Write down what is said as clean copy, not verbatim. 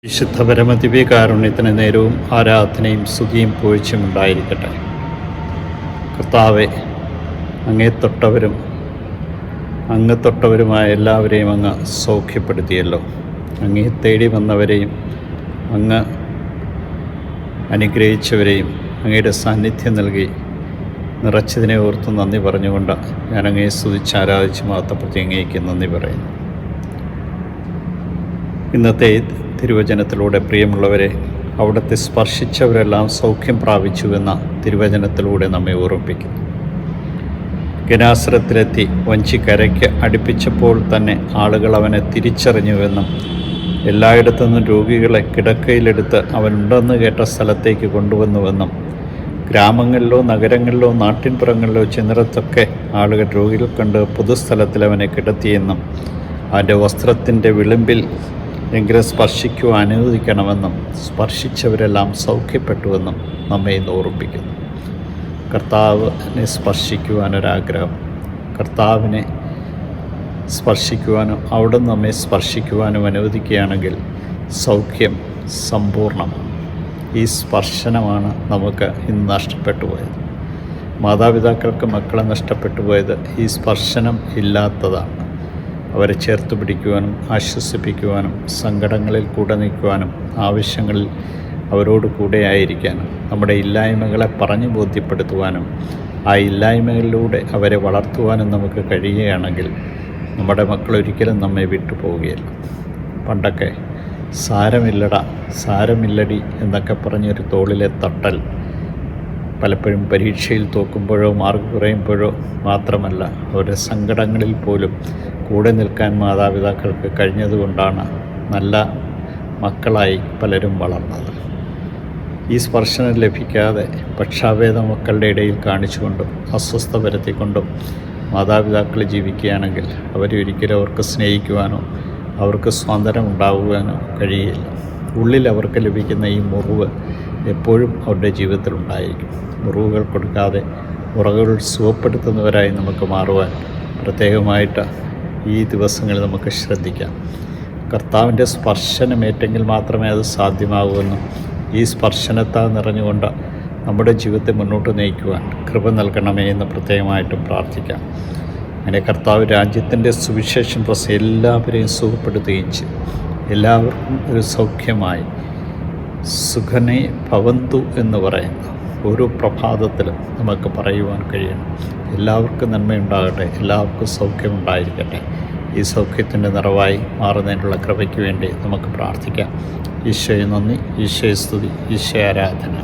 വിശുദ്ധ പരമദിവ്യകാരുണ്യത്തിന് നേരവും ആരാധനയും സ്തുതിയും പുകഴ്ചയും ഉണ്ടായിരിക്കട്ടെ. കർത്താവെ, അങ്ങേ തൊട്ടവരുമായ എല്ലാവരെയും അങ്ങ് സൗഖ്യപ്പെടുത്തിയല്ലോ. അങ്ങേ തേടി വന്നവരെയും അങ്ങ് അനുഗ്രഹിച്ചവരെയും അങ്ങയുടെ സാന്നിധ്യം നൽകി നിറച്ചതിനെ ഓർത്ത് നന്ദി പറഞ്ഞുകൊണ്ട് ഞാൻ അങ്ങയെ സ്തുതിച്ച് ആരാധിച്ച് മഹത്വപ്പെടുത്തി അങ്ങേക്ക് നന്ദി പറയുന്നു. ഇന്നത്തെ തിരുവചനത്തിലൂടെ പ്രിയമുള്ളവരെ, അവിടുത്തെ സ്പർശിച്ചവരെല്ലാം സൗഖ്യം പ്രാപിച്ചുവെന്ന തിരുവചനത്തിലൂടെ നമ്മെ ഓർമ്മിപ്പിക്കുന്നു. ഗനാസരത്തിലെത്തി വഞ്ചിക്കരയ്ക്ക് അടുപ്പിച്ചപ്പോൾ തന്നെ ആളുകൾ അവനെ തിരിച്ചറിഞ്ഞുവെന്നും എല്ലായിടത്തു നിന്നും രോഗികളെ കിടക്കയിലെടുത്ത് അവനുണ്ടെന്ന് കേട്ട സ്ഥലത്തേക്ക് കൊണ്ടുവന്നുവെന്നും ഗ്രാമങ്ങളിലോ നഗരങ്ങളിലോ നാട്ടിൻപുറങ്ങളിലോ ചെന്നിടത്തൊക്കെ ആളുകൾ രോഗികൾ കണ്ട് പൊതുസ്ഥലത്തിൽ അവനെ കിടത്തിയെന്നും അവൻ്റെ വസ്ത്രത്തിൻ്റെ വിളിമ്പിൽ എങ്കിലും സ്പർശിക്കുവാൻ അനുവദിക്കണമെന്നും സ്പർശിച്ചവരെല്ലാം സൗഖ്യപ്പെട്ടുവെന്നും നമ്മെ ഓർമ്മിപ്പിക്കുന്നു. കർത്താവിനെ സ്പർശിക്കുവാനൊരാഗ്രഹം, കർത്താവിനെ സ്പർശിക്കുവാനും അവിടുന്ന് നമ്മെ സ്പർശിക്കുവാനും അനുവദിക്കുകയാണെങ്കിൽ സൗഖ്യം സമ്പൂർണ്ണമാണ്. ഈ സ്പർശനമാണ് നമുക്ക് ഇന്ന് നഷ്ടപ്പെട്ടു പോയത്. മാതാപിതാക്കൾക്ക് മക്കളെ നഷ്ടപ്പെട്ടു പോയത് ഈ സ്പർശനം ഇല്ലാത്തതാണ്. അവരെ ചേർത്ത് പിടിക്കുവാനും ആശ്വസിപ്പിക്കുവാനും സങ്കടങ്ങളിൽ കൂടെ നിൽക്കുവാനും ആവശ്യങ്ങളിൽ അവരോട് കൂടെ ആയിരിക്കാനും നമ്മുടെ ഇല്ലായ്മകളെ പറഞ്ഞു ബോധ്യപ്പെടുത്തുവാനും ആ ഇല്ലായ്മകളിലൂടെ അവരെ വളർത്തുവാനും നമുക്ക് കഴിയുകയാണെങ്കിൽ നമ്മുടെ മക്കൾ ഒരിക്കലും നമ്മെ വിട്ടുപോവുകയില്ല. പണ്ടൊക്കെ സാരമില്ലടി എന്നൊക്കെ പറഞ്ഞൊരു തോളിലെ തട്ടൽ പലപ്പോഴും പരീക്ഷയിൽ തോക്കുമ്പോഴോ മാർക്ക് കുറയുമ്പോഴോ മാത്രമല്ല, അവരുടെ സങ്കടങ്ങളിൽ പോലും കൂടെ നിൽക്കാൻ മാതാപിതാക്കൾക്ക് കഴിഞ്ഞതുകൊണ്ടാണ് നല്ല മക്കളായി പലരും വളർന്നത്. ഈ സ്പർശനം ലഭിക്കാതെ പക്ഷാഭേദം മക്കളുടെ ഇടയിൽ കാണിച്ചുകൊണ്ടും അസ്വസ്ഥ വരുത്തിക്കൊണ്ടും മാതാപിതാക്കൾ ജീവിക്കുകയാണെങ്കിൽ അവരെ ഒരിക്കലും അവർക്ക് സ്നേഹിക്കുവാനോ അവർക്ക് സ്വാതന്ത്ര്യം ഉണ്ടാകുവാനോ കഴിയില്ല. ഉള്ളിൽ അവർക്ക് ലഭിക്കുന്ന ഈ മുറിവ് എപ്പോഴും അവരുടെ ജീവിതത്തിലുണ്ടായിരിക്കും. മുറിവുകൾ കൊടുക്കാതെ മുറിവുകൾ സുഖപ്പെടുത്തുന്നവരായി നമുക്ക് മാറുവാൻ പ്രത്യേകമായിട്ട് ഈ ദിവസങ്ങളിൽ നമുക്ക് ശ്രദ്ധിക്കാം. കർത്താവിൻ്റെ സ്പർശനമേറ്റെങ്കിൽ മാത്രമേ അത് സാധ്യമാകുമെന്നും ഈ സ്പർശനത്താൽ നിറഞ്ഞുകൊണ്ട് നമ്മുടെ ജീവിതത്തെ മുന്നോട്ട് നയിക്കുവാൻ കൃപ നൽകണമേ എന്ന് പ്രത്യേകമായിട്ടും പ്രാർത്ഥിക്കാം. അങ്ങനെ കർത്താവ് രാജ്യത്തിൻ്റെ സുവിശേഷം എല്ലാവരെയും സുഖപ്പെടുത്തുകയും ചെയ്യും. എല്ലാവർക്കും ഒരു സൗഖ്യമായി സുഖനെ ഭവന്തു എന്ന് പറയുന്ന ഓരോ പ്രഭാതത്തിലും നമുക്ക് പറയുവാൻ കഴിയണം. എല്ലാവർക്കും നന്മയുണ്ടാകട്ടെ, എല്ലാവർക്കും സൗഖ്യമുണ്ടായിരിക്കട്ടെ. ഈ സൗഖ്യത്തിൻ്റെ നിറവായി മാറുന്നതിനുള്ള കൃപയ്ക്ക് വേണ്ടി നമുക്ക് പ്രാർത്ഥിക്കാം. ഈശോയെ നന്ദി, ഈശോയെ സ്തുതി, ഈശോ ആരാധന.